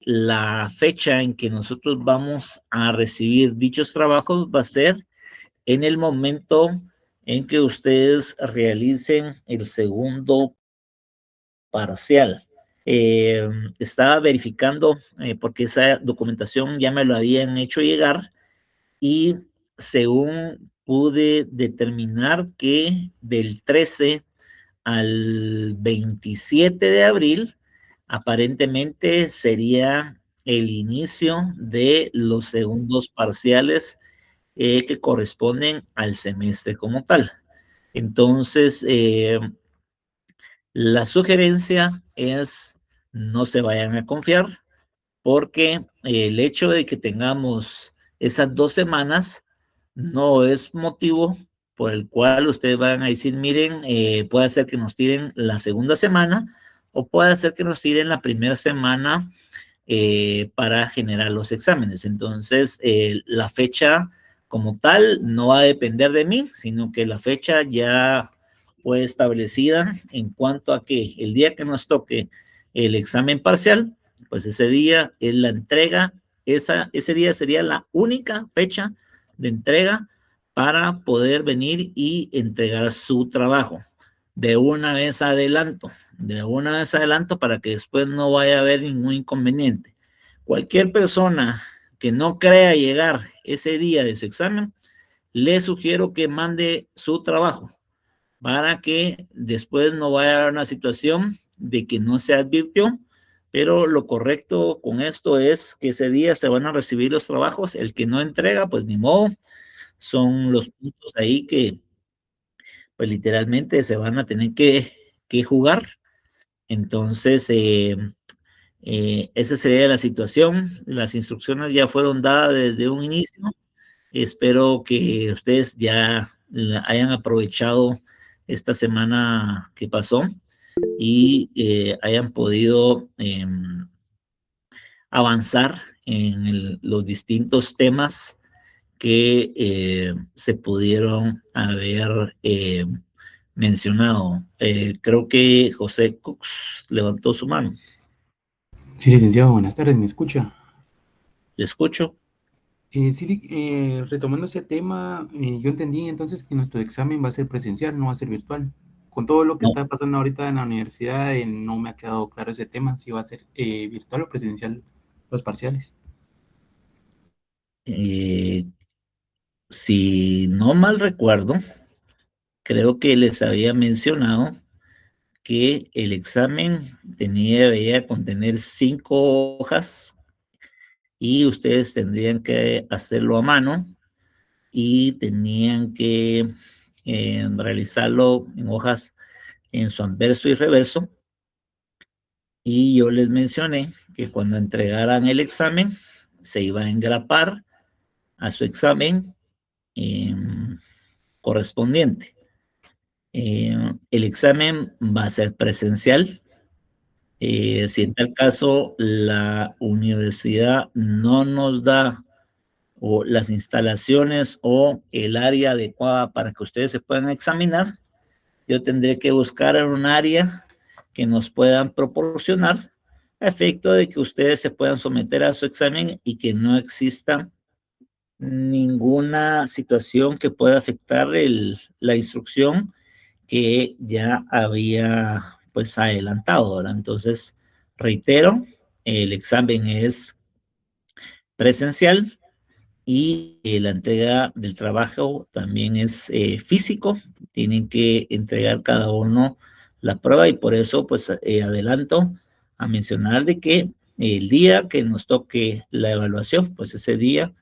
la fecha en que nosotros vamos a recibir dichos trabajos va a ser en el momento en que ustedes realicen el segundo parcial. Estaba verificando porque esa documentación ya me lo habían hecho llegar y según pude determinar que del 13 al 27 de abril aparentemente sería el inicio de los segundos parciales que corresponden al semestre como tal. Entonces, la sugerencia es no se vayan a confiar porque el hecho de que tengamos esas 2 semanas no es motivo por el cual ustedes van a decir, miren, puede ser que nos tiren la segunda semana o puede ser que nos tiren la primera semana para generar los exámenes. Entonces, la fecha como tal no va a depender de mí, sino que la fecha ya fue establecida en cuanto a que el día que nos toque el examen parcial, pues ese día es la entrega, ese día sería la única fecha de entrega para poder venir y entregar su trabajo. De una vez adelanto para que después no vaya a haber ningún inconveniente. Cualquier persona que no crea llegar ese día de su examen, le sugiero que mande su trabajo para que después no vaya a haber una situación de que no se advirtió, pero lo correcto con esto es que ese día se van a recibir los trabajos, el que no entrega, pues ni modo, son los puntos ahí que pues literalmente se van a tener que jugar. Entonces, esa sería la situación. Las instrucciones ya fueron dadas desde un inicio. Espero que ustedes ya hayan aprovechado esta semana que pasó y hayan podido avanzar en los distintos temas que se pudieron haber mencionado. Creo que José Cox levantó su mano. Sí, licenciado, buenas tardes, ¿me escucha? ¿Le escucho? Sí, retomando ese tema, yo entendí entonces que nuestro examen va a ser presencial, no va a ser virtual. Con todo lo que No. está pasando ahorita en la universidad, no me ha quedado claro ese tema, si va a ser virtual o presencial los parciales. Eh, si no mal recuerdo, creo que les había mencionado que el examen debería contener 5 hojas y ustedes tendrían que hacerlo a mano y tenían que realizarlo en hojas en su anverso y reverso. Y yo les mencioné que cuando entregaran el examen se iba a engrapar a su examen eh, correspondiente. El examen va a ser presencial. Si en tal caso la universidad no nos da o las instalaciones o el área adecuada para que ustedes se puedan examinar, yo tendré que buscar en un área que nos puedan proporcionar a efecto de que ustedes se puedan someter a su examen y que no exista ninguna situación que pueda afectar la instrucción que ya había pues adelantado, ¿verdad? Entonces, reitero, el examen es presencial y la entrega del trabajo también es físico. Tienen que entregar cada uno la prueba y por eso pues adelanto a mencionar de que el día que nos toque la evaluación, pues ese día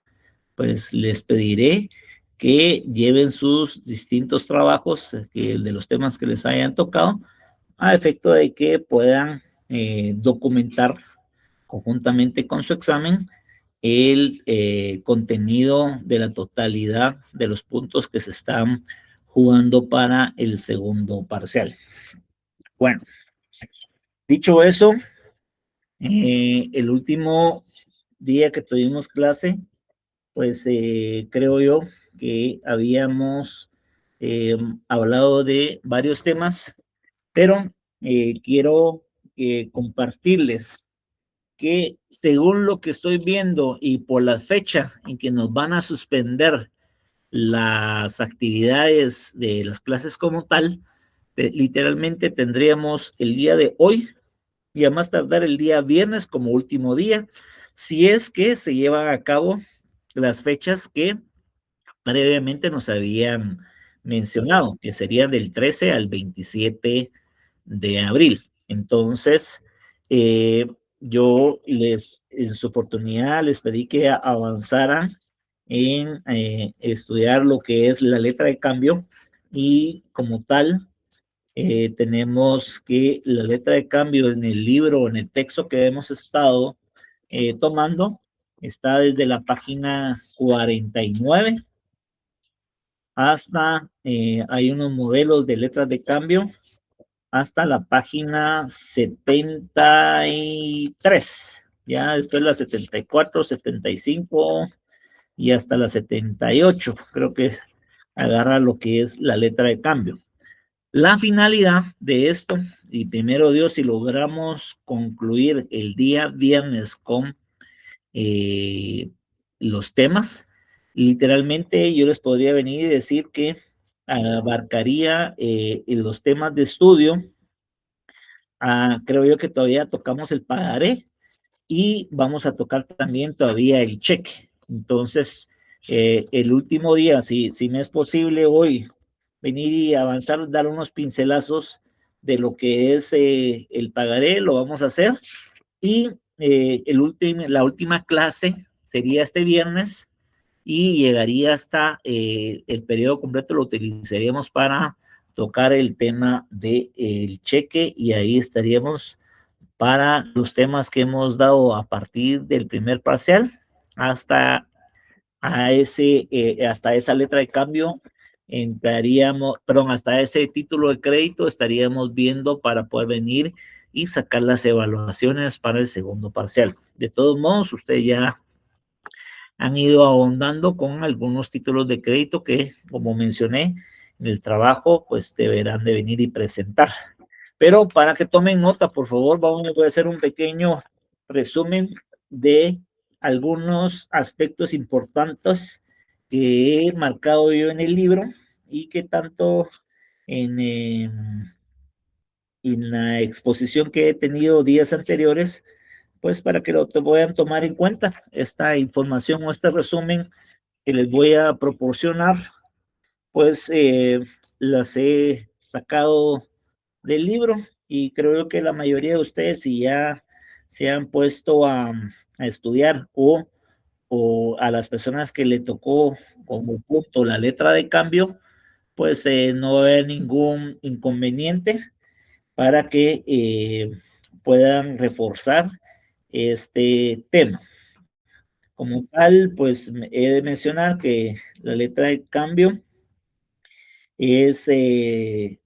pues les pediré que lleven sus distintos trabajos de los temas que les hayan tocado a efecto de que puedan documentar conjuntamente con su examen el contenido de la totalidad de los puntos que se están jugando para el segundo parcial. Bueno, dicho eso, el último día que tuvimos clase, pues creo yo que habíamos hablado de varios temas, pero quiero compartirles que según lo que estoy viendo y por la fecha en que nos van a suspender las actividades de las clases como tal, literalmente tendríamos el día de hoy y a más tardar el día viernes como último día, si es que se llevan a cabo las fechas que previamente nos habían mencionado, que serían del 13 al 27 de abril. Entonces, yo en su oportunidad les pedí que avanzaran en estudiar lo que es la letra de cambio y como tal, tenemos que la letra de cambio en el libro o en el texto que hemos estado tomando está desde la página 49 hasta, hay unos modelos de letras de cambio hasta la página 73, ya después la 74, 75 y hasta la 78, creo que agarra lo que es la letra de cambio. La finalidad de esto, y primero Dios, si logramos concluir el día viernes con los temas, literalmente yo les podría venir y decir que abarcaría los temas de estudio. Creo yo que todavía tocamos el pagaré y vamos a tocar también todavía el cheque. Entonces, el último día, si me es posible hoy venir y avanzar, dar unos pincelazos de lo que es el pagaré, lo vamos a hacer. Y la última clase sería este viernes y llegaría hasta el periodo completo, lo utilizaríamos para tocar el tema del cheque y ahí estaríamos para los temas que hemos dado a partir del primer parcial hasta hasta esa letra de cambio entraríamos, perdón, hasta ese título de crédito estaríamos viendo para poder venir y sacar las evaluaciones para el segundo parcial. De todos modos, usted ya han ido ahondando con algunos títulos de crédito que, como mencioné, en el trabajo, pues deberán de venir y presentar. Pero para que tomen nota, por favor, voy a hacer un pequeño resumen de algunos aspectos importantes que he marcado yo en el libro y que tanto en la exposición que he tenido días anteriores, pues para que lo puedan tomar en cuenta esta información o este resumen que les voy a proporcionar, pues las he sacado del libro y creo que la mayoría de ustedes si ya se han puesto a estudiar o a las personas que le tocó como punto la letra de cambio, pues no va a haber ningún inconveniente para que puedan reforzar este tema. Como tal, pues he de mencionar que la letra de cambio es en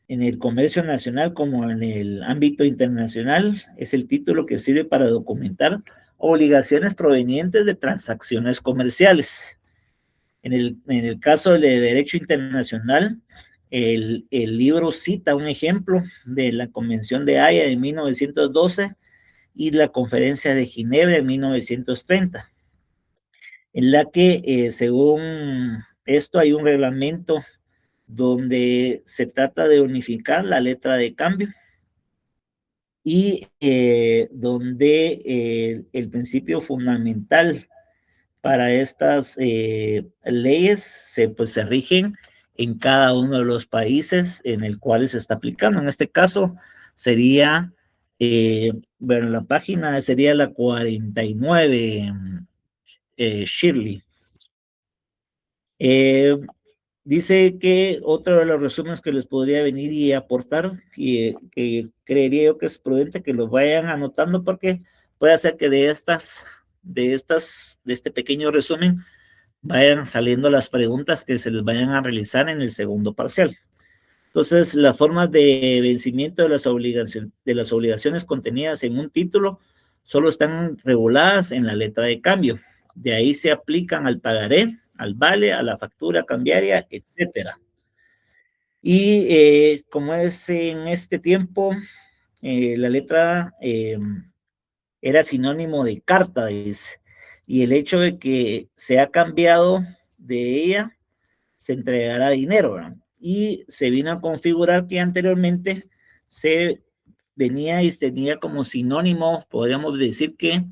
el comercio nacional como en el ámbito internacional, es el título que sirve para documentar obligaciones provenientes de transacciones comerciales. En el caso de derecho internacional, el libro cita un ejemplo de la Convención de Haya de 1912 y la Conferencia de Ginebra de 1930, en la que según esto hay un reglamento donde se trata de unificar la letra de cambio y donde el principio fundamental para estas leyes pues, se rigen en cada uno de los países en el cual se está aplicando. En este caso sería, bueno, la página sería la 49, Shirley. Dice que otro de los resúmenes que les podría venir y aportar, que creería yo que es prudente que los vayan anotando porque puede hacer que de este pequeño resumen vayan saliendo las preguntas que se les vayan a realizar en el segundo parcial. Entonces, las formas de vencimiento de las obligaciones contenidas en un título solo están reguladas en la letra de cambio. De ahí se aplican al pagaré, al vale, a la factura cambiaria, etcétera. Y como es en este tiempo, la letra era sinónimo de carta, dice. Y el hecho de que se ha cambiado de ella, se entregará dinero, ¿verdad? Y se vino a configurar que anteriormente se venía y tenía como sinónimo, podríamos decir que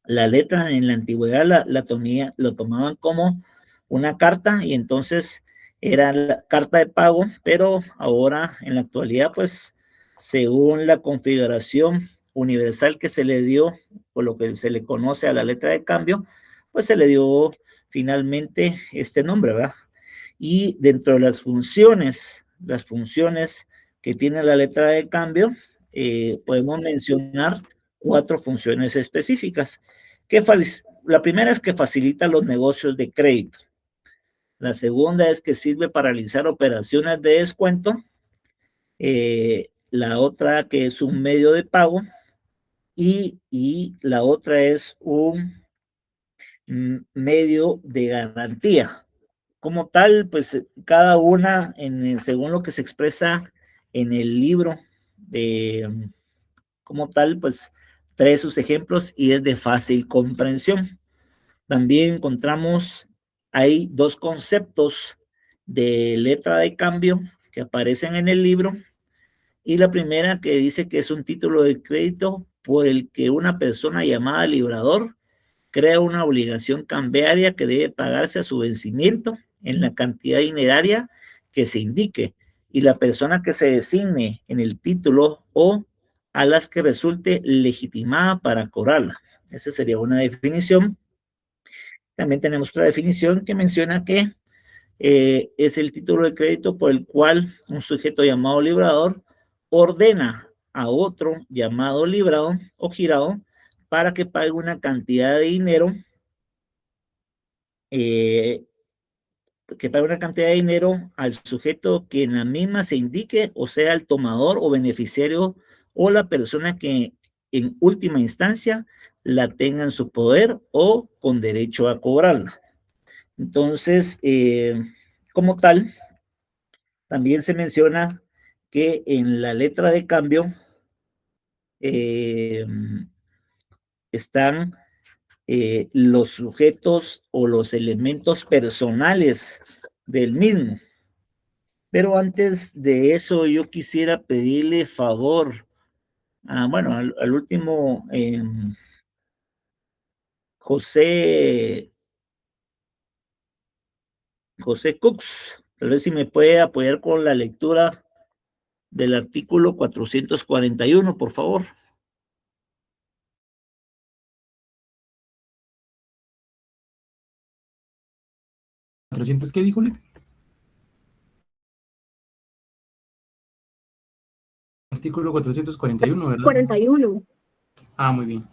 la letra en la antigüedad lo tomaban como una carta y entonces era la carta de pago, pero ahora en la actualidad, pues, según la configuración universal que se le dio, o lo que se le conoce a la letra de cambio, pues se le dio finalmente este nombre, ¿verdad? Y dentro de las funciones que tiene la letra de cambio, podemos mencionar 4 funciones específicas. La primera es que facilita los negocios de crédito. La segunda es que sirve para realizar operaciones de descuento. La otra que es un medio de pago. Y la otra es un medio de garantía. Como tal, pues cada una, según lo que se expresa en el libro, como tal, pues trae sus ejemplos y es de fácil comprensión. También encontramos, hay 2 conceptos de letra de cambio que aparecen en el libro, y la primera que dice que es un título de crédito por el que una persona llamada librador crea una obligación cambiaria que debe pagarse a su vencimiento en la cantidad dineraria que se indique, y la persona que se designe en el título o a las que resulte legitimada para cobrarla. Esa sería una definición. También tenemos otra definición que menciona que es el título de crédito por el cual un sujeto llamado librador ordena a otro llamado librado o girado para que pague una cantidad de dinero, eh, al sujeto que en la misma se indique, o sea, el tomador o beneficiario o la persona que en última instancia la tenga en su poder o con derecho a cobrarla. Entonces, como tal, también se menciona que en la letra de cambio eh, están los sujetos o los elementos personales del mismo. Pero antes de eso, yo quisiera pedirle favor, bueno, al último, José, José Cooks, tal vez si me puede apoyar con la lectura del artículo 441, por favor. ¿400 qué dijo? Artículo 441, ¿verdad? 41. Ah, muy bien.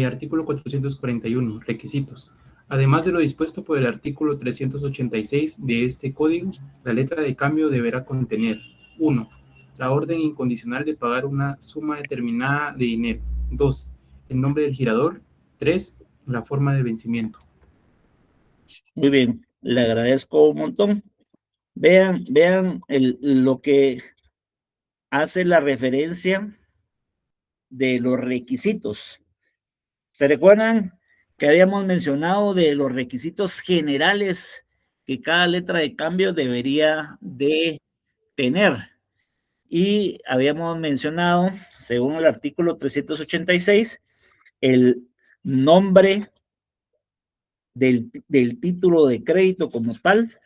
Artículo 441, requisitos. Además de lo dispuesto por el artículo 386 de este código, la letra de cambio deberá contener: 1. La orden incondicional de pagar una suma determinada de dinero. 2. El nombre del girador. 3. La forma de vencimiento. Muy bien, le agradezco un montón. Vean lo que hace la referencia de los requisitos. ¿Se recuerdan que habíamos mencionado de los requisitos generales que cada letra de cambio debería de tener? Y habíamos mencionado, según el artículo 386, el nombre del título de crédito como tal.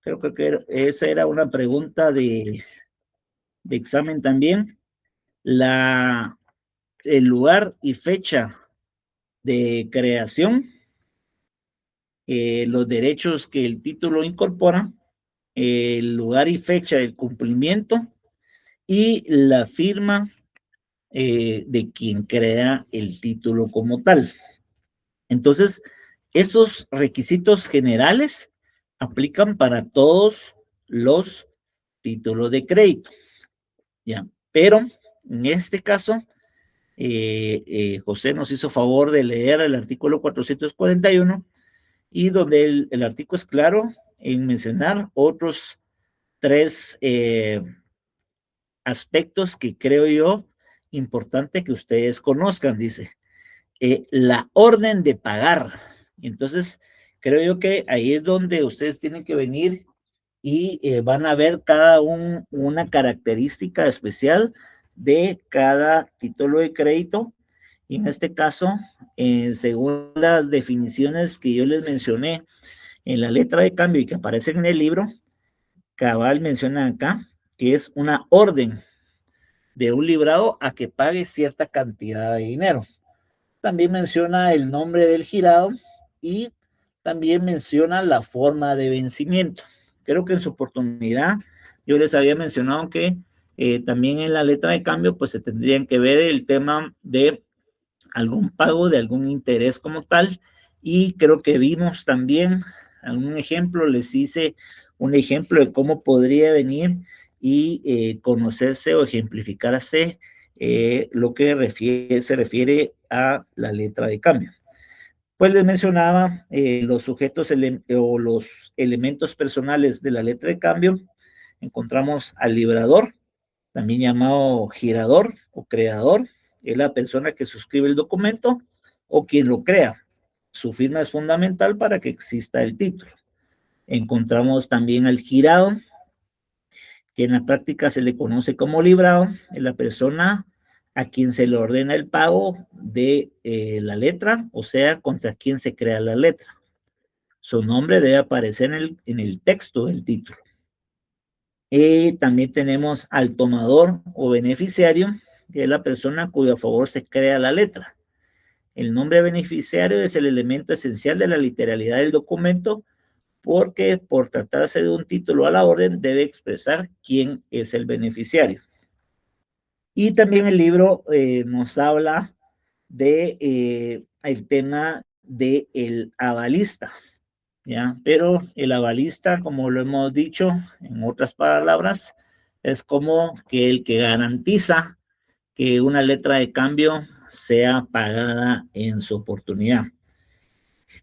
Creo que esa era una pregunta de examen también. El lugar y fecha de creación, los derechos que el título incorpora, el lugar y fecha del cumplimiento y la firma de quien crea el título como tal. Entonces, esos requisitos generales aplican para todos los títulos de crédito, ¿ya? Pero en este caso, José nos hizo favor de leer el artículo 441, y donde el artículo es claro en mencionar otros 3 aspectos que creo yo importante que ustedes conozcan, dice, la orden de pagar. Entonces, creo yo que ahí es donde ustedes tienen que venir y van a ver una característica especial de cada título de crédito. Y en este caso, según las definiciones que yo les mencioné en la letra de cambio y que aparecen en el libro, cabal menciona acá que es una orden de un librado a que pague cierta cantidad de dinero. También menciona el nombre del girado y también menciona la forma de vencimiento. Creo que en su oportunidad yo les había mencionado que también en la letra de cambio pues se tendrían que ver el tema de algún pago, de algún interés como tal, y creo que vimos también algún ejemplo, les hice un ejemplo de cómo podría venir y conocerse o ejemplificarse lo que se refiere a la letra de cambio. Pues les mencionaba los sujetos o los elementos personales de la letra de cambio. Encontramos al librador, también llamado girador o creador, es la persona que suscribe el documento o quien lo crea. Su firma es fundamental para que exista el título. Encontramos también al girado, que en la práctica se le conoce como librado, es la persona a quien se le ordena el pago de la letra, o sea, contra quien se crea la letra. Su nombre debe aparecer en el texto del título. También tenemos al tomador o beneficiario, que es la persona cuyo favor se crea la letra. El nombre beneficiario es el elemento esencial de la literalidad del documento, porque por tratarse de un título a la orden debe expresar quién es el beneficiario. Y también el libro nos habla de el tema del avalista, ¿ya? Pero el avalista, como lo hemos dicho, en otras palabras, es como que el que garantiza que una letra de cambio sea pagada en su oportunidad.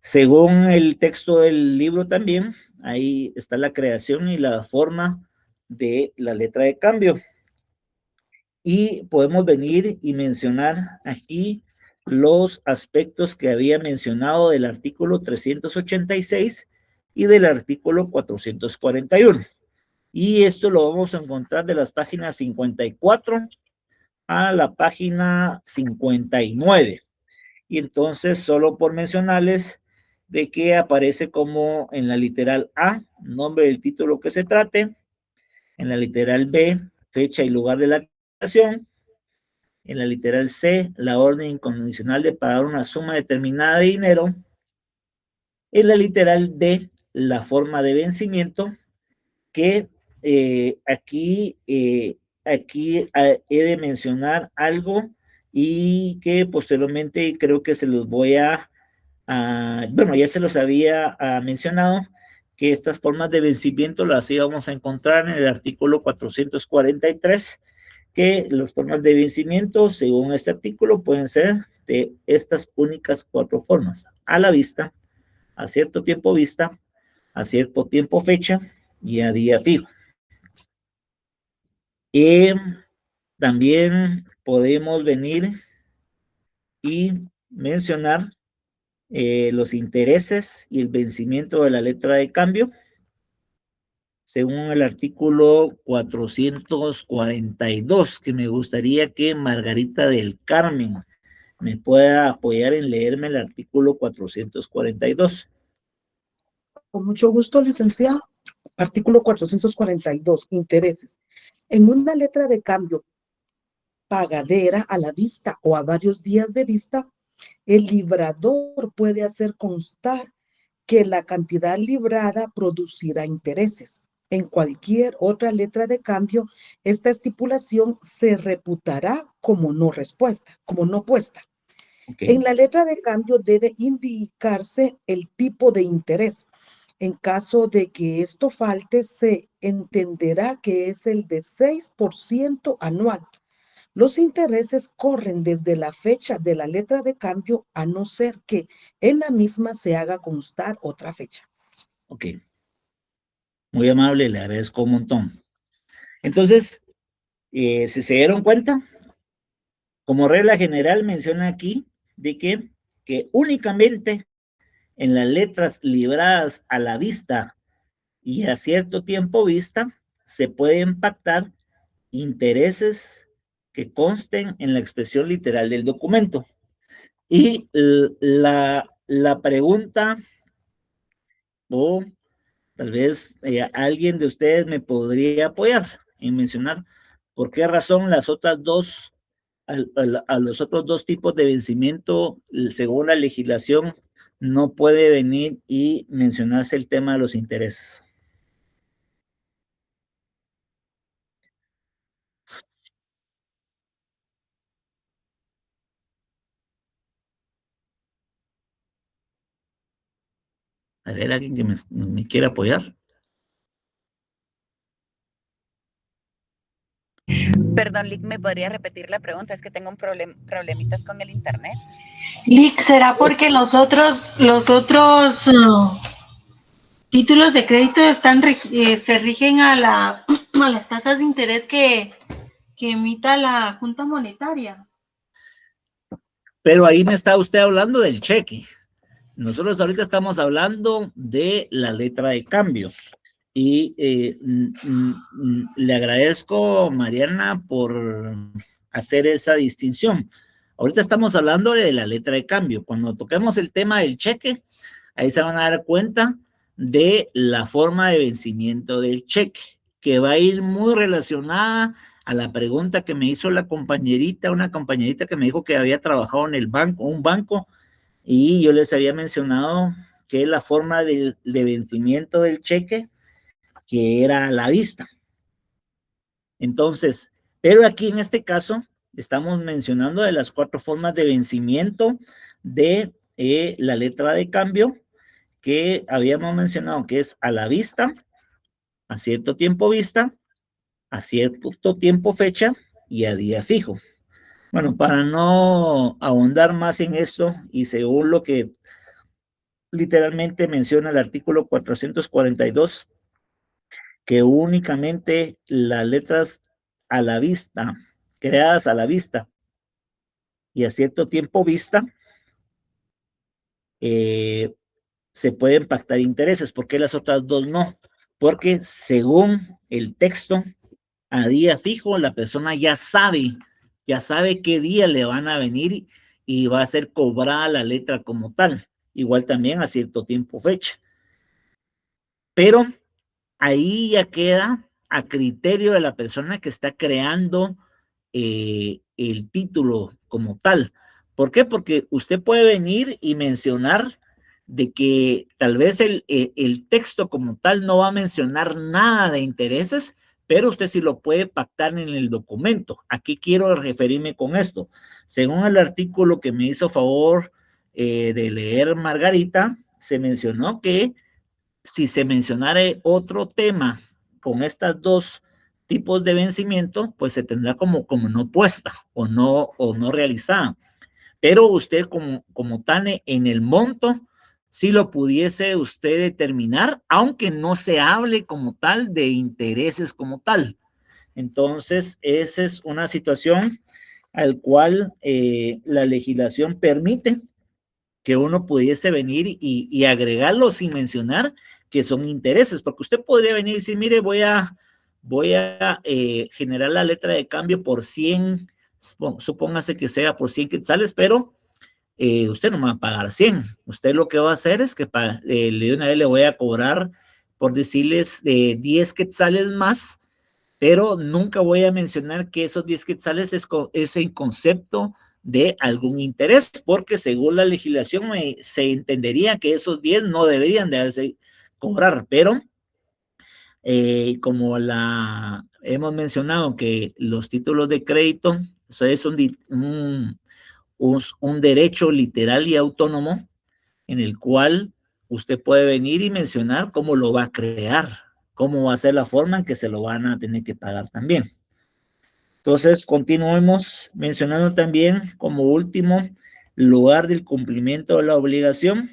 Según el texto del libro también, ahí está la creación y la forma de la letra de cambio. Y podemos venir y mencionar aquí los aspectos que había mencionado del artículo 386 y del artículo 441. Y esto lo vamos a encontrar de las páginas 54 a la página 59. Y entonces, solo por mencionarles de que aparece como en la literal A, nombre del título que se trate, en la literal B, fecha y lugar de la creación, en la literal C, la orden incondicional de pagar una suma determinada de dinero, en la literal D, la forma de vencimiento, que aquí he de mencionar algo y que posteriormente creo que se los voy bueno, ya se los había mencionado, que estas formas de vencimiento las íbamos a encontrar en el artículo 443, que las formas de vencimiento, según este artículo, pueden ser de estas únicas 4 formas: a la vista, a cierto tiempo vista, a cierto tiempo fecha y a día fijo. Y también podemos venir y mencionar los intereses y el vencimiento de la letra de cambio, según el artículo 442, que me gustaría que Margarita del Carmen me pueda apoyar en leerme el artículo 442. Con mucho gusto, licenciado. Artículo 442, intereses. En una letra de cambio pagadera a la vista o a varios días de vista, el librador puede hacer constar que la cantidad librada producirá intereses. En cualquier otra letra de cambio, esta estipulación se reputará como no respuesta, como no puesta. Okay. En la letra de cambio debe indicarse el tipo de interés. En caso de que esto falte, se entenderá que es el de 6% anual. Los intereses corren desde la fecha de la letra de cambio, a no ser que en la misma se haga constar otra fecha. Ok. Muy amable, le agradezco un montón. Entonces, si se dieron cuenta, Como regla general menciona aquí de que únicamente en las letras libradas a la vista y a cierto tiempo vista se pueden pactar intereses que consten en la expresión literal del documento. Y la pregunta, o tal vez alguien de ustedes me podría apoyar en mencionar por qué razón las otras dos, a los otros dos tipos de vencimiento, según la legislación, no puede venir y mencionarse el tema de los intereses. A ver, alguien que me quiera apoyar. Perdón, Lick, ¿me podría repetir la pregunta? Es que tengo un problemitas con el internet. Lick, ¿será porque los otros títulos de crédito se rigen a las tasas de interés que emita la Junta Monetaria? Pero ahí me está usted hablando del cheque. Nosotros ahorita estamos hablando de la letra de cambio. Y le agradezco, Mariana, por hacer esa distinción. Ahorita estamos hablando de la letra de cambio. Cuando toquemos el tema del cheque, ahí se van a dar cuenta de la forma de vencimiento del cheque, que va a ir muy relacionada a la pregunta que me hizo la compañerita, una compañerita que me dijo que había trabajado en el banco, un banco, y yo les había mencionado que la forma de vencimiento del cheque, que era a la vista. Entonces, pero aquí en este caso, estamos mencionando de las 4 formas de vencimiento de la letra de cambio que habíamos mencionado, que es a la vista, a cierto tiempo vista, a cierto tiempo fecha y a día fijo. Bueno, para no ahondar más en esto y según lo que literalmente menciona el artículo 442, que únicamente las letras a la vista, creadas a la vista y a cierto tiempo vista, se pueden pactar intereses. ¿Por qué las otras dos no? Porque según el texto, a día fijo, la persona ya sabe qué día le van a venir y va a ser cobrada la letra como tal. Igual también a cierto tiempo fecha. Pero ahí ya queda a criterio de la persona que está creando el título como tal. ¿Por qué? Porque usted puede venir y mencionar de que tal vez el texto como tal no va a mencionar nada de intereses, pero usted sí lo puede pactar en el documento. ¿A qué quiero referirme con esto? Según el artículo que me hizo favor de leer Margarita, se mencionó que si se mencionara otro tema con estas dos tipos de vencimiento, pues se tendrá como no puesta o no realizada. Pero usted como tal en el monto, sí lo pudiese usted determinar, aunque no se hable como tal de intereses como tal. Entonces, esa es una situación al cual la legislación permite que uno pudiese venir y agregarlo sin mencionar que son intereses, porque usted podría venir y decir, mire, voy a generar la letra de cambio por 100, supóngase que sea por 100 quetzales, pero usted no me va a pagar 100. Usted lo que va a hacer es que de una vez le voy a cobrar, por decirles, 10 quetzales más, pero nunca voy a mencionar que esos 10 quetzales es en concepto de algún interés, porque según la legislación se entendería que esos 10 no deberían de haberse cobrar, pero como hemos mencionado que los títulos de crédito, eso es un derecho literal y autónomo en el cual usted puede venir y mencionar cómo lo va a crear, cómo va a ser la forma en que se lo van a tener que pagar también. Entonces, continuemos mencionando también como último lugar del cumplimiento de la obligación.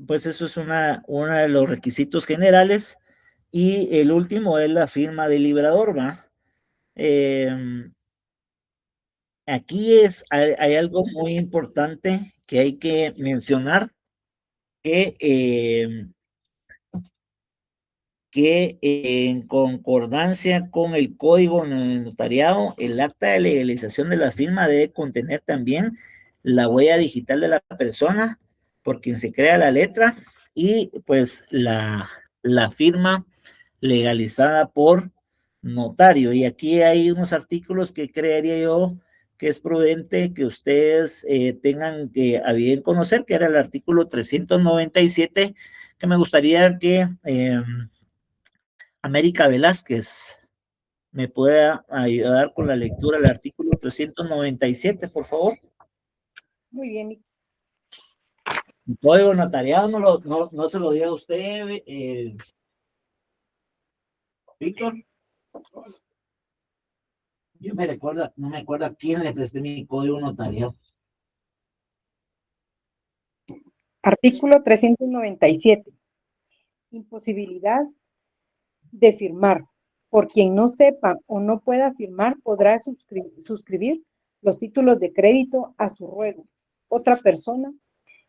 Pues eso es uno de los requisitos generales. Y el último es la firma del librador, ¿va? Aquí hay algo muy importante que hay que mencionar, que en concordancia con el código notariado, el acta de legalización de la firma debe contener también la huella digital de la persona por quien se crea la letra y pues la firma legalizada por notario. Y aquí hay unos artículos que creería yo que es prudente que ustedes tengan que a bien conocer, que era el artículo 397, que me gustaría que América Velázquez me pueda ayudar con la lectura del artículo 397, por favor. Muy bien. El código notariado no se lo diga a usted, Víctor. Yo no me acuerdo a quién le presté mi código notariado. Artículo 397. Imposibilidad de firmar. Por quien no sepa o no pueda firmar, podrá suscribir los títulos de crédito a su ruego. Otra persona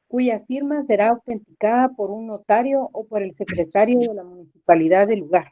cuya firma será autenticada por un notario o por el secretario de la municipalidad del lugar.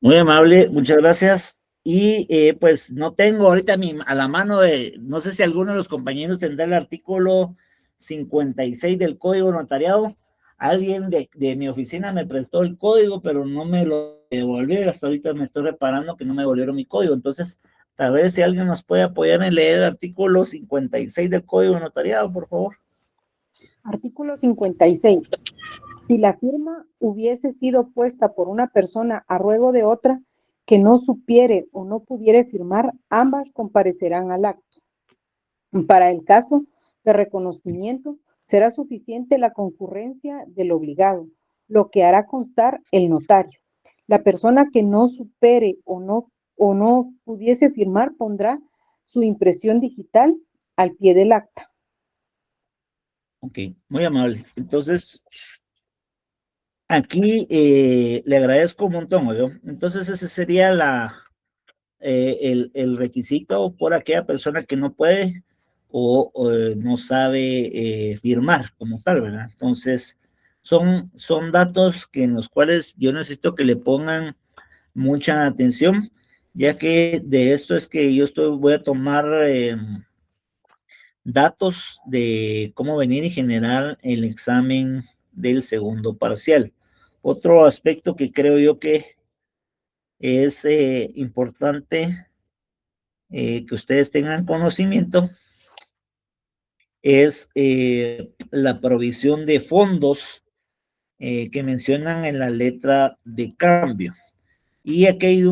Muy amable, muchas gracias. Y pues no tengo ahorita a la mano no sé si alguno de los compañeros tendrá el artículo 56 del Código Notariado. Alguien de mi oficina me prestó el código, pero no me lo devolvió. Hasta ahorita me estoy reparando que no me devolvieron mi código. Entonces, tal vez si alguien nos puede apoyar en leer el artículo 56 del Código Notariado, por favor. Artículo 56. Si la firma hubiese sido puesta por una persona a ruego de otra que no supiere o no pudiere firmar, ambas comparecerán al acto. Para el caso de reconocimiento, será suficiente la concurrencia del obligado, lo que hará constar el notario. La persona que no supere o no pudiese firmar pondrá su impresión digital al pie del acta. Ok, muy amable. Entonces, aquí le agradezco un montón, ¿no? Entonces ese sería el requisito por aquella persona que no puede o no sabe firmar como tal, ¿verdad? Entonces, son datos en los cuales yo necesito que le pongan mucha atención, ya que de esto es que yo voy a tomar datos de cómo venir y generar el examen del segundo parcial. Otro aspecto que creo yo que es importante que ustedes tengan conocimiento es la provisión de fondos que mencionan en la letra de cambio. Y aquí hay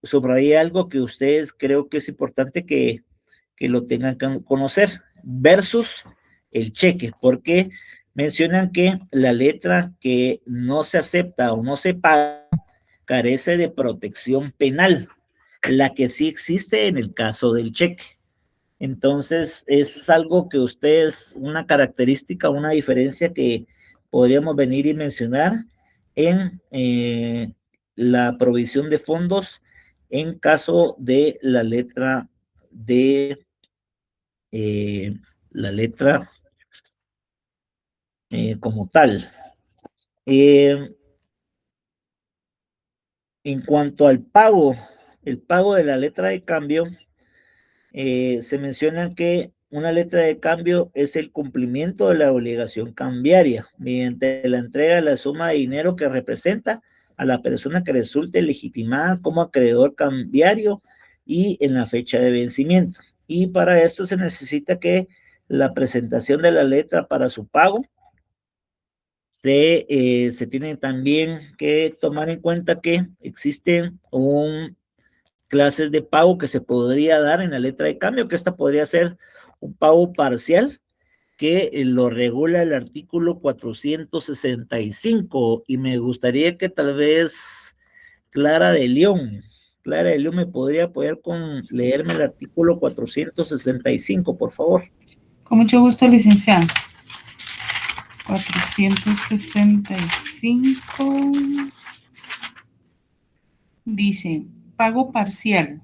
subrayé algo que ustedes creo que es importante que lo tengan que conocer, versus el cheque, porque mencionan que la letra que no se acepta o no se paga carece de protección penal, la que sí existe en el caso del cheque. Entonces, es algo que ustedes, una característica, una diferencia que podríamos venir y mencionar en la provisión de fondos en caso de la letra de como tal. En cuanto al pago, el pago de la letra de cambio, se menciona que una letra de cambio es el cumplimiento de la obligación cambiaria mediante la entrega de la suma de dinero que representa a la persona que resulte legitimada como acreedor cambiario y en la fecha de vencimiento. Y para esto se necesita que la presentación de la letra para su pago se tiene también que tomar en cuenta que existen clases de pago que se podría dar en la letra de cambio, que esta podría ser un pago parcial, que lo regula el artículo 465, y me gustaría que tal vez Clara de León me podría apoyar con leerme el artículo 465, por favor. Con mucho gusto, licenciado. 465. Dice, pago parcial.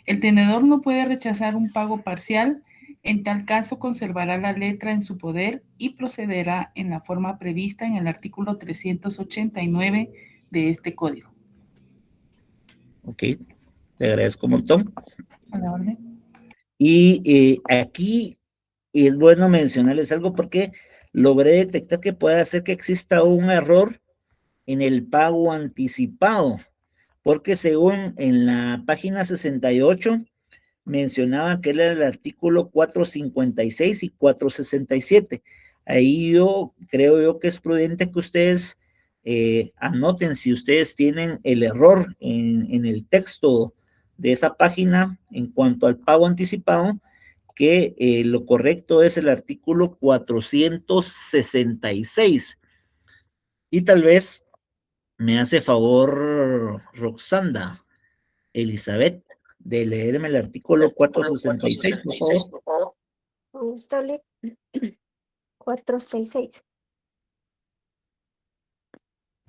El tenedor no puede rechazar un pago parcial. En tal caso, conservará la letra en su poder y procederá en la forma prevista en el artículo 389 de este código. Ok, te agradezco un montón. A la orden. Y aquí es bueno mencionarles algo porque logré detectar que puede hacer que exista un error en el pago anticipado, porque según en la página 68 mencionaba que era el artículo 456 y 467. Ahí creo yo que es prudente que ustedes anoten si ustedes tienen el error en el texto de esa página en cuanto al pago anticipado, que lo correcto es el artículo 466. Y tal vez me hace favor Roxanda, Elizabeth, de leerme el artículo 466, por favor. Con gusto, 466.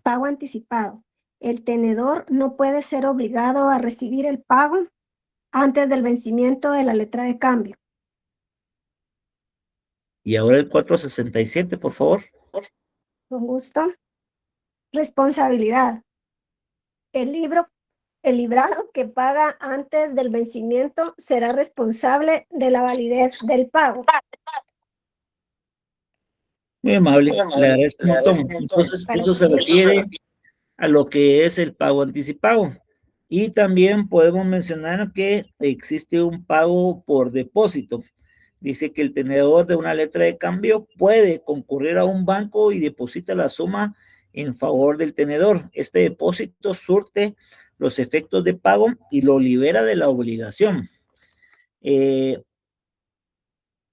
Pago anticipado. El tenedor no puede ser obligado a recibir el pago antes del vencimiento de la letra de cambio. Y ahora el 467, por favor. Con gusto. Responsabilidad. El librado que paga antes del vencimiento será responsable de la validez del pago. Muy amable, le agradezco un montón. Entonces, eso se refiere a lo que es el pago anticipado. Y también podemos mencionar que existe un pago por depósito. Dice que el tenedor de una letra de cambio puede concurrir a un banco y deposita la suma en favor del tenedor. Este depósito surte los efectos de pago y lo libera de la obligación.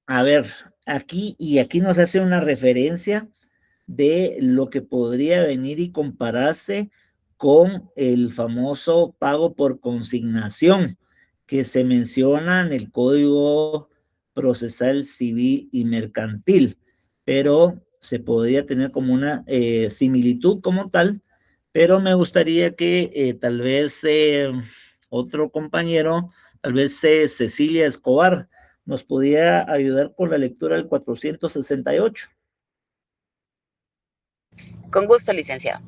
A ver, aquí nos hace una referencia de lo que podría venir y compararse con el famoso pago por consignación que se menciona en el Código Procesal Civil y Mercantil, pero se podría tener como una similitud como tal, pero me gustaría que tal vez otro compañero, tal vez Cecilia Escobar, nos pudiera ayudar con la lectura del 468. Con gusto, licenciado.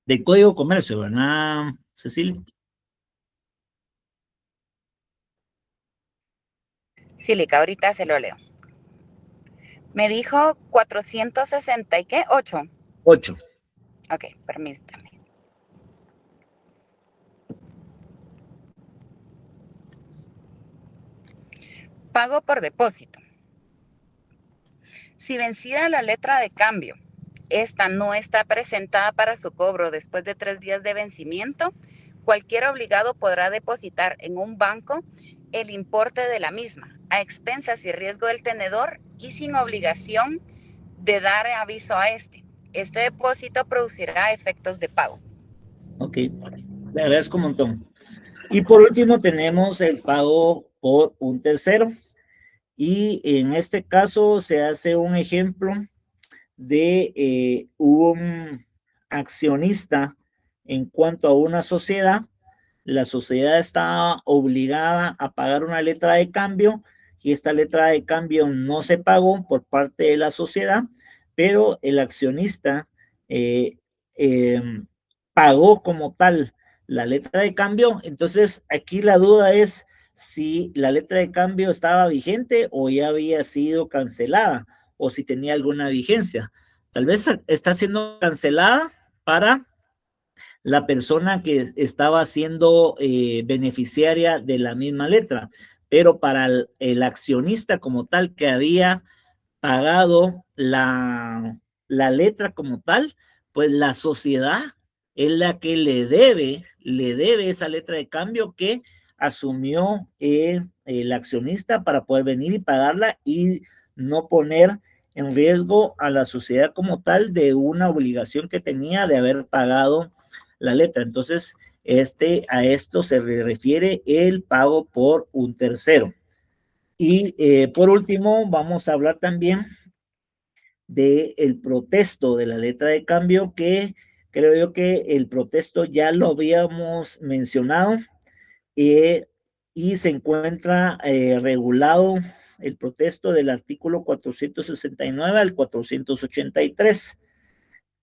Del Código de Comercio, ¿verdad, Cecilia? Sí, Lica, ahorita se lo leo. Me dijo 460 y qué, 8. 8. Ok, permítame. Pago por depósito. Si vencida la letra de cambio, esta no está presentada para su cobro después de 3 días de vencimiento, cualquier obligado podrá depositar en un banco el importe de la misma, a expensas y riesgo del tenedor y sin obligación de dar aviso a este. Este depósito producirá efectos de pago. Ok, le agradezco un montón. Y por último tenemos el pago por un tercero. Y en este caso se hace un ejemplo de un accionista en cuanto a una sociedad. La sociedad está obligada a pagar una letra de cambio y esta letra de cambio no se pagó por parte de la sociedad, pero el accionista eh, eh, pagó como tal la letra de cambio. Entonces aquí la duda es si la letra de cambio estaba vigente o ya había sido cancelada o si tenía alguna vigencia. Tal vez está siendo cancelada para la persona que estaba siendo beneficiaria de la misma letra, pero para el accionista como tal que había pagado la letra como tal, pues la sociedad es la que le debe esa letra de cambio que asumió el accionista para poder venir y pagarla y no poner en riesgo a la sociedad como tal de una obligación que tenía de haber pagado la letra. Entonces, a esto se refiere el pago por un tercero. Y por último, vamos a hablar también del protesto de la letra de cambio, que creo yo que el protesto ya lo habíamos mencionado, y se encuentra regulado el protesto del artículo 469 al 483.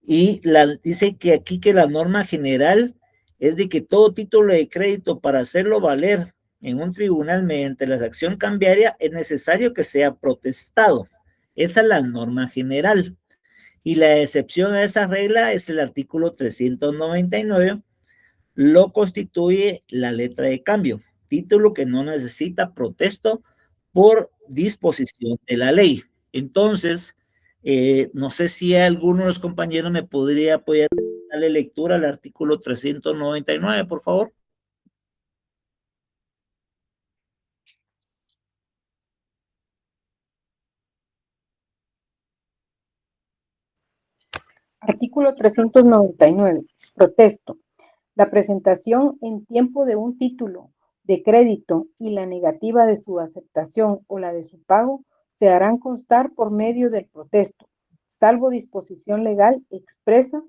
Y dice que aquí que la norma general es de que todo título de crédito, para hacerlo valer en un tribunal mediante la acción cambiaria, es necesario que sea protestado. Esa es la norma general. Y la excepción a esa regla es el artículo 399, lo constituye la letra de cambio, título que no necesita protesto por disposición de la ley. Entonces, no sé si alguno de los compañeros me podría apoyar a darle lectura al artículo 399, por favor. Artículo 399. Protesto. La presentación en tiempo de un título de crédito y la negativa de su aceptación o la de su pago se harán constar por medio del protesto. Salvo disposición legal expresa,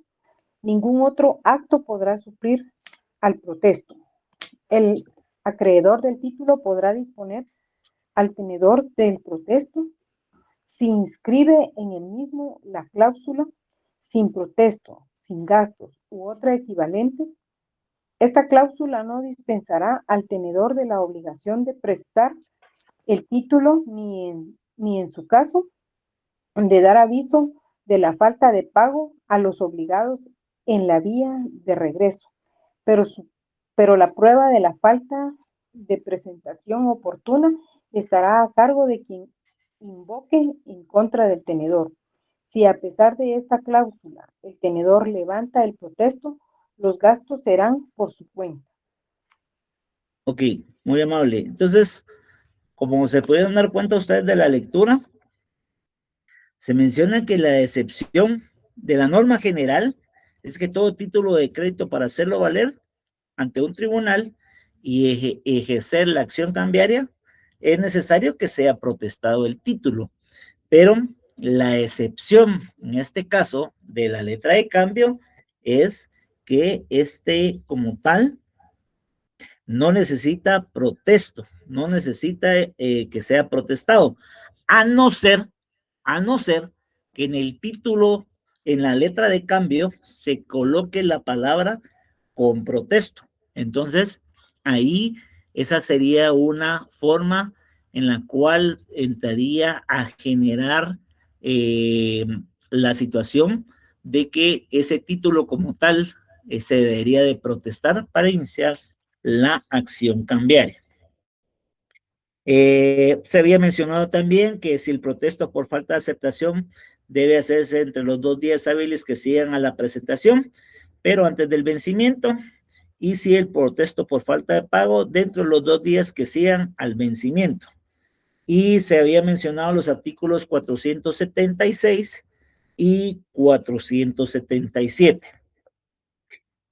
ningún otro acto podrá suplir al protesto. El acreedor del título podrá disponer al tenedor del protesto si inscribe en el mismo la cláusula sin protesto, sin gastos u otra equivalente. Esta cláusula no dispensará al tenedor de la obligación de prestar el título ni en su caso de dar aviso de la falta de pago a los obligados en la vía de regreso, pero la prueba de la falta de presentación oportuna estará a cargo de quien invoque en contra del tenedor. Si a pesar de esta cláusula el tenedor levanta el protesto, los gastos serán por su cuenta. Ok, muy amable. Entonces, como se pueden dar cuenta ustedes de la lectura, se menciona que la excepción de la norma general es que todo título de crédito, para hacerlo valer ante un tribunal y ejercer la acción cambiaria, es necesario que sea protestado el título. Pero la excepción, en este caso, de la letra de cambio, es que como tal, no necesita protesto, no necesita que sea protestado, a no ser que en el título, en la letra de cambio, se coloque la palabra con protesto. Entonces, ahí esa sería una forma en la cual entraría a generar la situación de que ese título como tal se debería de protestar para iniciar la acción cambiaria. Se había mencionado también que si el protesto por falta de aceptación debe hacerse entre los 2 días hábiles que sigan a la presentación, pero antes del vencimiento, y si el protesto por falta de pago dentro de los 2 días que sigan al vencimiento. Y se había mencionado los artículos 476 y 477.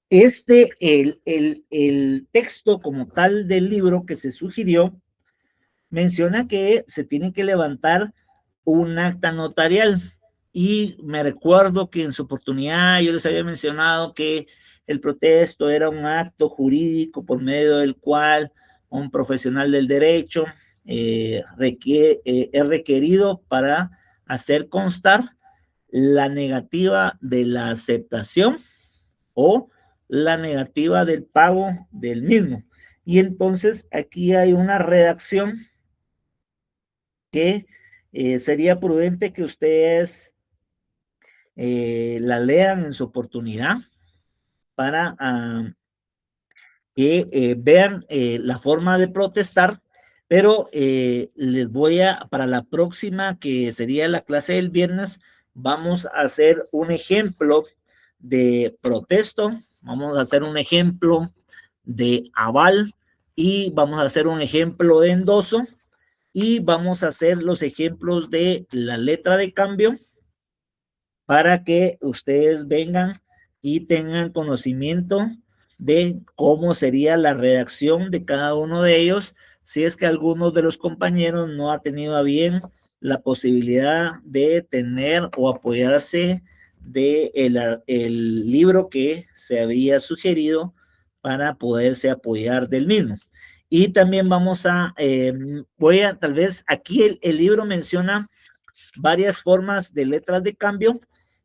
El texto como tal del libro que se sugirió menciona que se tiene que levantar un acta notarial, y me recuerdo que en su oportunidad yo les había mencionado que el protesto era un acto jurídico por medio del cual un profesional del derecho es requerido para hacer constar la negativa de la aceptación o la negativa del pago del mismo. Y entonces aquí hay una redacción que sería prudente que ustedes la lean en su oportunidad para que vean la forma de protestar, pero les voy para la próxima, que sería la clase del viernes, vamos a hacer un ejemplo de protesto, vamos a hacer un ejemplo de aval y vamos a hacer un ejemplo de endoso, y vamos a hacer los ejemplos de la letra de cambio para que ustedes vengan y tengan conocimiento de cómo sería la redacción de cada uno de ellos, si es que alguno de los compañeros no ha tenido a bien la posibilidad de tener o apoyarse de el libro que se había sugerido para poderse apoyar del mismo. Y también vamos a, tal vez aquí el libro menciona varias formas de letras de cambio,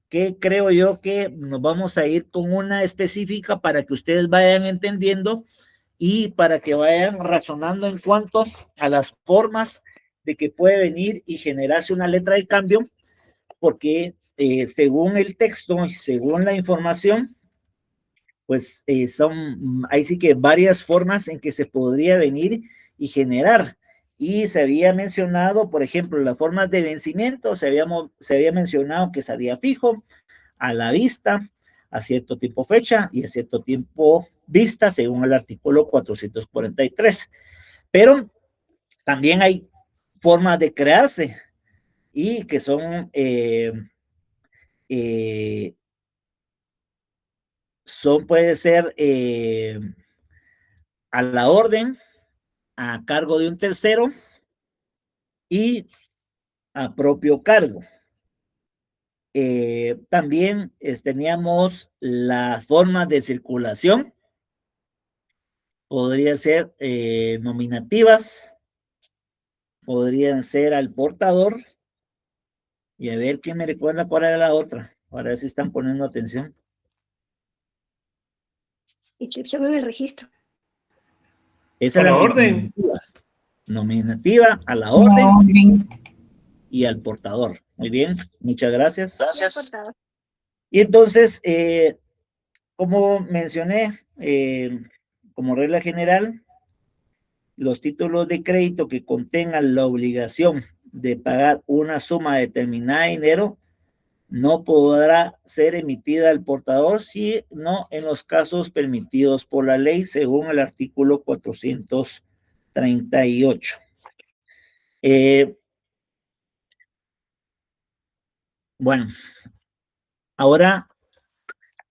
que creo yo que nos vamos a ir con una específica para que ustedes vayan entendiendo y para que vayan razonando en cuanto a las formas de que puede venir y generarse una letra de cambio, porque según el texto y según la información, pues son, ahí sí que varias formas en que se podría venir y generar. Y se había mencionado, por ejemplo, las formas de vencimiento, se había mencionado que salía fijo, a la vista, a cierto tiempo fecha y a cierto tiempo vista, según el artículo 443. Pero también hay formas de crearse y que son puede ser a la orden, a cargo de un tercero y a propio cargo. También teníamos las formas de circulación, podría ser nominativas, podrían ser al portador, y a ver quién me recuerda cuál era la otra, para ver si están poniendo atención. Inscripción en el registro. Esa es A la la orden. nominativa, a la orden y al portador. Muy bien, muchas gracias. Gracias. Y entonces, como mencioné, como regla general, los títulos de crédito que contengan la obligación de pagar una suma determinada de dinero no podrá ser emitida al portador, sino en los casos permitidos por la ley, según el artículo 438. Bueno, ahora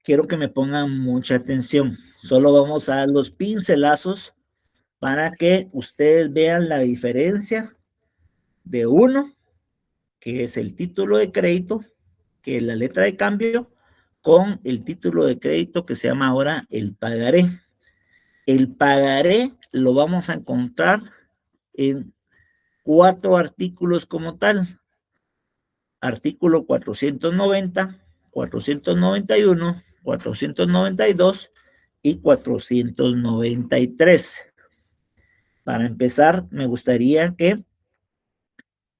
quiero que me pongan mucha atención. Solo vamos a dar los pincelazos para que ustedes vean la diferencia de uno, que es el título de crédito, que es la letra de cambio, con el título de crédito que se llama ahora el pagaré. El pagaré lo vamos a encontrar en 4 artículos como tal. Artículo 490, 491, 492 y 493. Para empezar, me gustaría que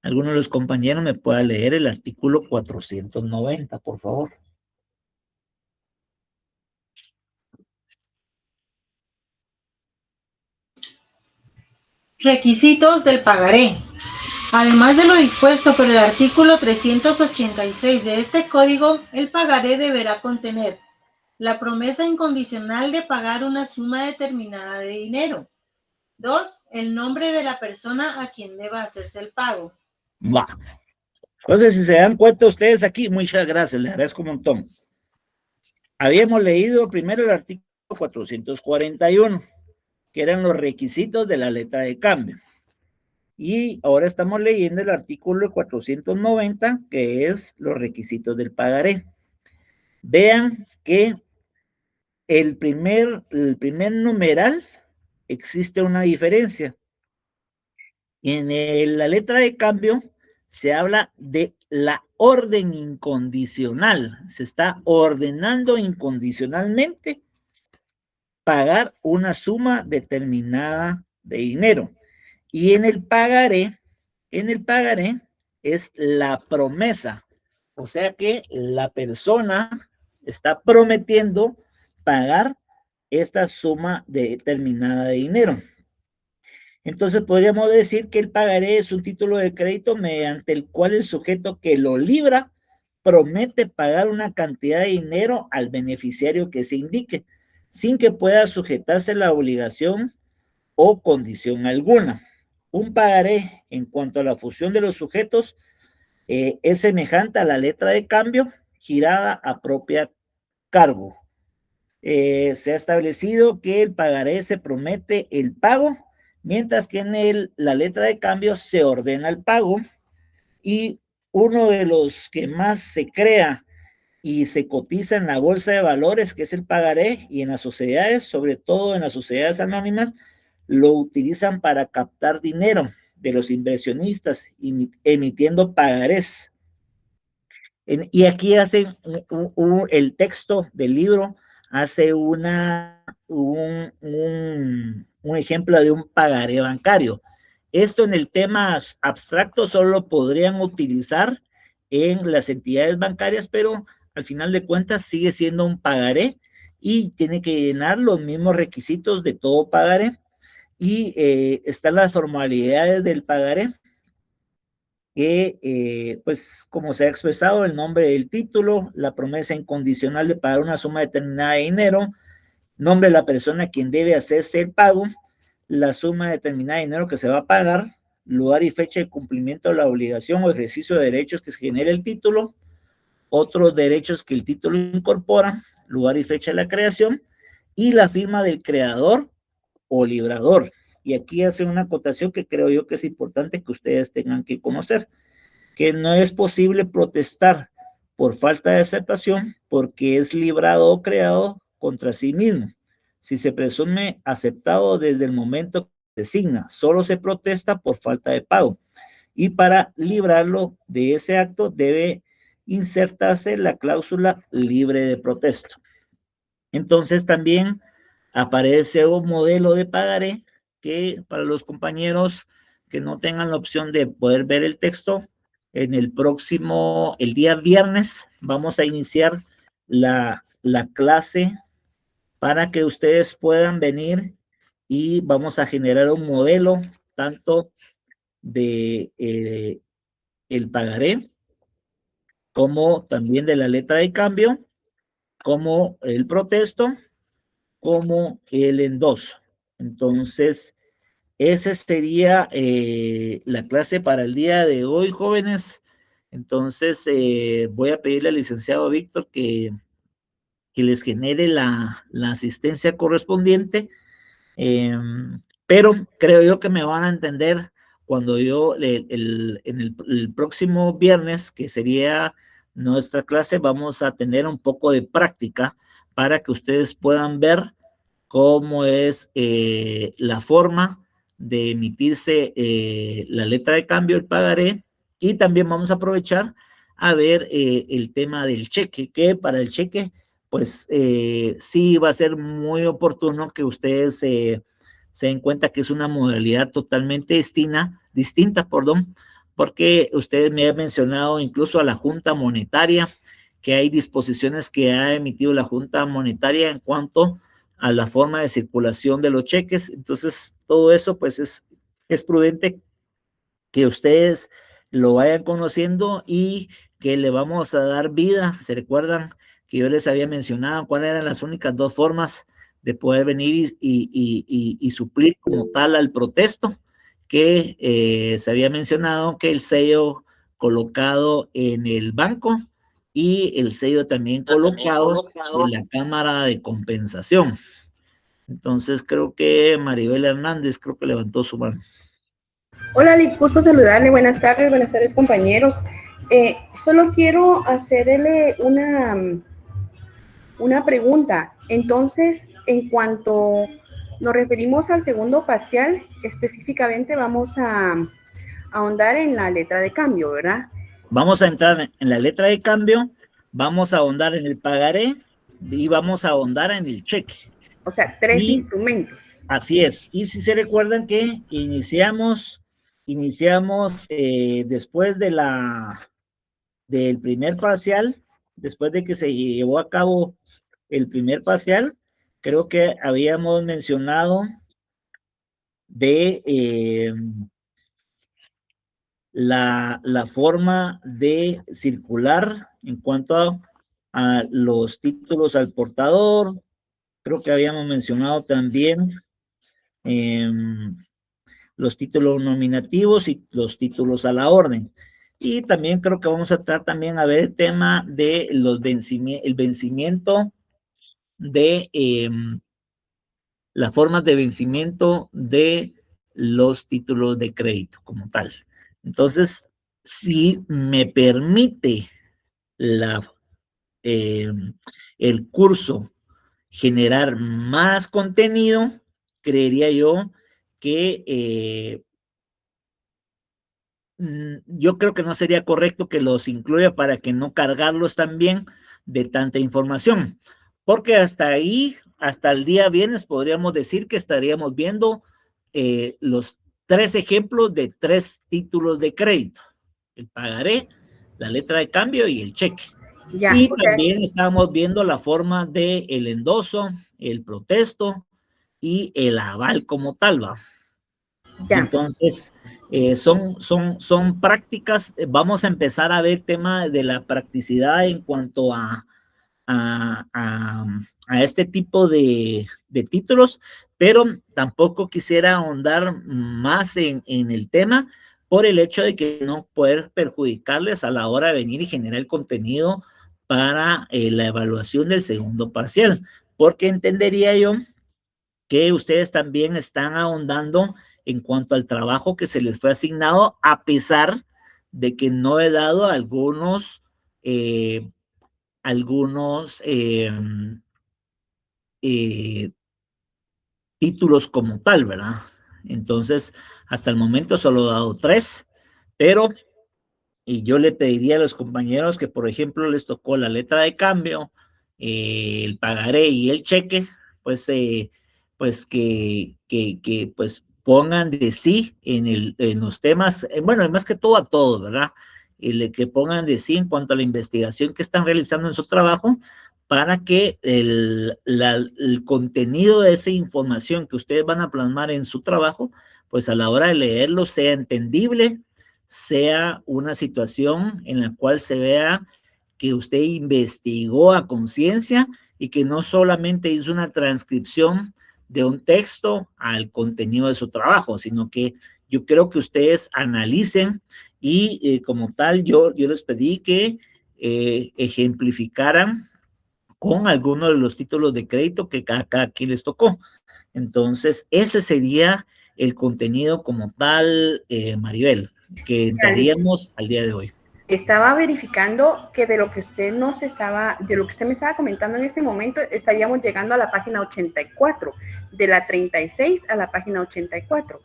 alguno de los compañeros me pueda leer el artículo 490, por favor. Requisitos del pagaré. Además de lo dispuesto por el artículo 386 de este código, el pagaré deberá contener la promesa incondicional de pagar una suma determinada de dinero. 2. El nombre de la persona a quien deba hacerse el pago. Va. Entonces, si se dan cuenta ustedes aquí, muchas gracias, les agradezco un montón. Habíamos leído primero el artículo 441, que eran los requisitos de la letra de cambio. Y ahora estamos leyendo el artículo 490, que es los requisitos del pagaré. Vean que el primer numeral existe una diferencia. En la letra de cambio se habla de la orden incondicional. Se está ordenando incondicionalmente pagar una suma determinada de dinero. Y en el pagaré es la promesa. O sea que la persona está prometiendo pagar esta suma determinada de dinero. Entonces podríamos decir que el pagaré es un título de crédito mediante el cual el sujeto que lo libra promete pagar una cantidad de dinero al beneficiario que se indique, sin que pueda sujetarse la obligación o condición alguna. Un pagaré, en cuanto a la fusión de los sujetos, es semejante a la letra de cambio girada a propia cargo. Se ha establecido que el pagaré se promete el pago, mientras que en la letra de cambio se ordena el pago. y uno de los que más se crea y se cotiza en la bolsa de valores, que es el pagaré, y en las sociedades, sobre todo en las sociedades anónimas, lo utilizan para captar dinero de los inversionistas, emitiendo pagarés. Y aquí hacen el texto del libro, hace un ejemplo de un pagaré bancario. Esto en el tema abstracto solo lo podrían utilizar en las entidades bancarias, pero al final de cuentas sigue siendo un pagaré y tiene que llenar los mismos requisitos de todo pagaré. Y están las formalidades del pagaré, que, pues, como se ha expresado, el nombre del título, la promesa incondicional de pagar una suma determinada de dinero, nombre de la persona a quien debe hacerse el pago, la suma determinada de dinero que se va a pagar, lugar y fecha de cumplimiento de la obligación o ejercicio de derechos que se genera el título, otros derechos que el título incorpora, lugar y fecha de la creación, y la firma del creador o librador. Y aquí hace una acotación que creo yo que es importante que ustedes tengan que conocer, que no es posible protestar por falta de aceptación porque es librado o creado contra sí mismo. Si se presume aceptado desde el momento que se designa, solo se protesta por falta de pago. Y para librarlo de ese acto debe insertarse la cláusula libre de protesta. Entonces también aparece un modelo de pagaré que para los compañeros que no tengan la opción de poder ver el texto, en el día viernes, vamos a iniciar la clase para que ustedes puedan venir y vamos a generar un modelo tanto de el pagaré como también de la letra de cambio, como el protesto, como el endoso. Entonces, esa sería la clase para el día de hoy, jóvenes. Entonces, voy a pedirle al licenciado Víctor que les genere la asistencia correspondiente, pero creo yo que me van a entender cuando yo, en el próximo viernes, que sería nuestra clase, vamos a tener un poco de práctica para que ustedes puedan ver cómo es la forma de emitirse la letra de cambio, el pagaré, y también vamos a aprovechar a ver el tema del cheque, que para el cheque, pues sí va a ser muy oportuno que ustedes se den cuenta que es una modalidad totalmente distinta, porque ustedes me han mencionado incluso a la Junta Monetaria, que hay disposiciones que ha emitido la Junta Monetaria en cuanto a la forma de circulación de los cheques. Entonces, todo eso, pues es prudente que ustedes lo vayan conociendo y que le vamos a dar vida. ¿Se recuerdan que yo les había mencionado cuáles eran las únicas dos formas de poder venir y suplir como tal al protesto? Que se había mencionado que el sello colocado en el banco y el sello también colocado en la cámara de compensación. Entonces creo que Maribel Hernández creo que levantó su mano. Hola, gusto saludarle, buenas tardes compañeros. Solo quiero hacerle una pregunta. Entonces, en cuanto nos referimos al segundo parcial, específicamente vamos a ahondar en la letra de cambio, ¿verdad? Vamos a entrar en la letra de cambio, vamos a ahondar en el pagaré y vamos a ahondar en el cheque. O sea, tres instrumentos. Así es. Y si se recuerdan que iniciamos después del primer parcial, después de que se llevó a cabo el primer parcial, creo que habíamos mencionado de la forma de circular en cuanto a los títulos al portador. Creo que habíamos mencionado también los títulos nominativos y los títulos a la orden. Y también creo que vamos a tratar también a ver el tema de el vencimiento de las formas de vencimiento de los títulos de crédito como tal. Entonces, si me permite el curso generar más contenido, creería yo que yo creo que no sería correcto que los incluya para que no cargarlos también de tanta información, porque hasta ahí, hasta el día viernes, podríamos decir que estaríamos viendo los 3 ejemplos de 3 títulos de crédito: el pagaré, la letra de cambio y el cheque. Ya, y okay. También estábamos viendo la forma de el endoso, el protesto y el aval como tal, ¿va? Ya. Entonces, son prácticas. Vamos a empezar a ver tema de la practicidad en cuanto a este tipo de títulos, pero tampoco quisiera ahondar más en el tema por el hecho de que no poder perjudicarles a la hora de venir y generar el contenido para la evaluación del segundo parcial, porque entendería yo que ustedes también están ahondando en cuanto al trabajo que se les fue asignado, a pesar de que no he dado algunos títulos como tal, ¿verdad? Entonces, hasta el momento solo he dado 3, pero y yo le pediría a los compañeros que, por ejemplo, les tocó la letra de cambio, el pagaré y el cheque, pues pues pongan de sí en los temas, bueno, más que todo a todos, ¿verdad? Que pongan de sí en cuanto a la investigación que están realizando en su trabajo, para que el contenido de esa información que ustedes van a plasmar en su trabajo, pues a la hora de leerlo sea entendible, sea una situación en la cual se vea que usted investigó a conciencia y que no solamente hizo una transcripción de un texto al contenido de su trabajo, sino que yo creo que ustedes analicen y como tal yo les pedí que ejemplificaran con algunos de los títulos de crédito que cada quien les tocó. Entonces, ese sería el contenido como tal, Maribel, que daríamos al día de hoy. Estaba verificando que de lo que usted me estaba comentando en este momento, estaríamos llegando a la página 84, de la 36 a la página 84.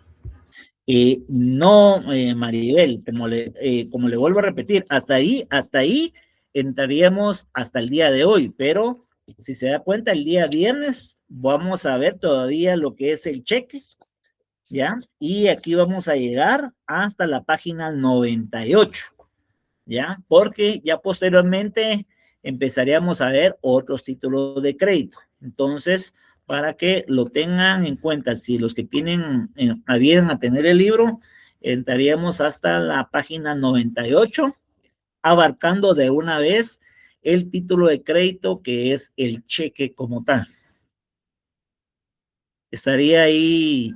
No, Maribel, como le vuelvo a repetir, hasta ahí entraríamos hasta el día de hoy, pero si se da cuenta, el día viernes vamos a ver todavía lo que es el cheque, ¿ya? Y aquí vamos a llegar hasta la página 98, ¿ya? Porque ya posteriormente empezaríamos a ver otros títulos de crédito. Entonces, para que lo tengan en cuenta, si los que tienen a tener el libro, entraríamos hasta la página 98, abarcando de una vez el título de crédito, que es el cheque como tal. Estaría ahí.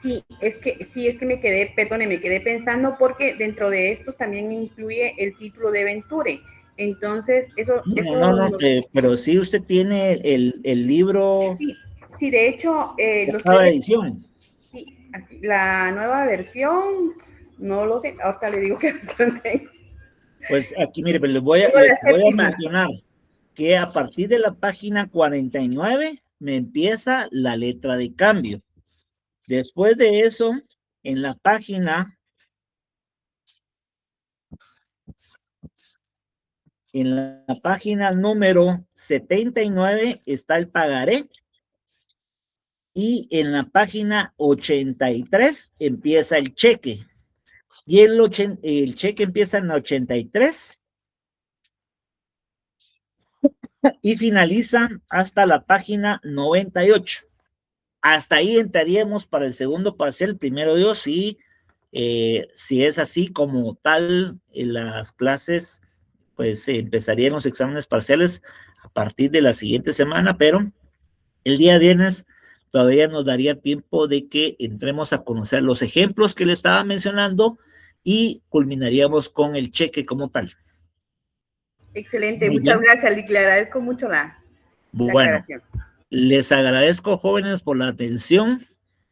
Sí, es que me quedé pensando, porque dentro de estos también incluye el título de Venture. Entonces, No, pero sí usted tiene el libro. Sí, de hecho, nueva edición. Sí, así, la nueva versión, no lo sé, ahorita le digo que bastante. Pues aquí, mire, les voy a mencionar que a partir de la página 49 me empieza la letra de cambio. Después de eso, en la página número 79 está el pagaré, y en la página 83 empieza el cheque, y el cheque empieza en la 83 y finaliza hasta la página 98. Hasta ahí entraríamos para el segundo parcial, primero Dios, si es así como tal, las clases, pues empezarían los exámenes parciales a partir de la siguiente semana, pero el día viernes todavía nos daría tiempo de que entremos a conocer los ejemplos que le estaba mencionando y culminaríamos con el cheque como tal. Excelente, muchas gracias, le agradezco mucho la aclaración. Les agradezco, jóvenes, por la atención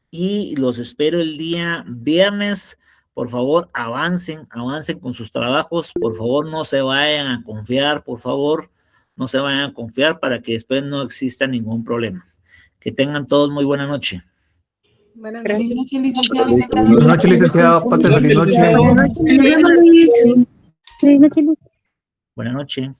y los espero el día viernes por favor, avancen con sus trabajos, por favor, no se vayan a confiar, por favor, no se vayan a confiar para que después no exista ningún problema. Que tengan todos muy buena noche. Buenas Gracias. Feliz noche, licenciado. Buenas noches, licenciado. Pase feliz noche. Buena noche.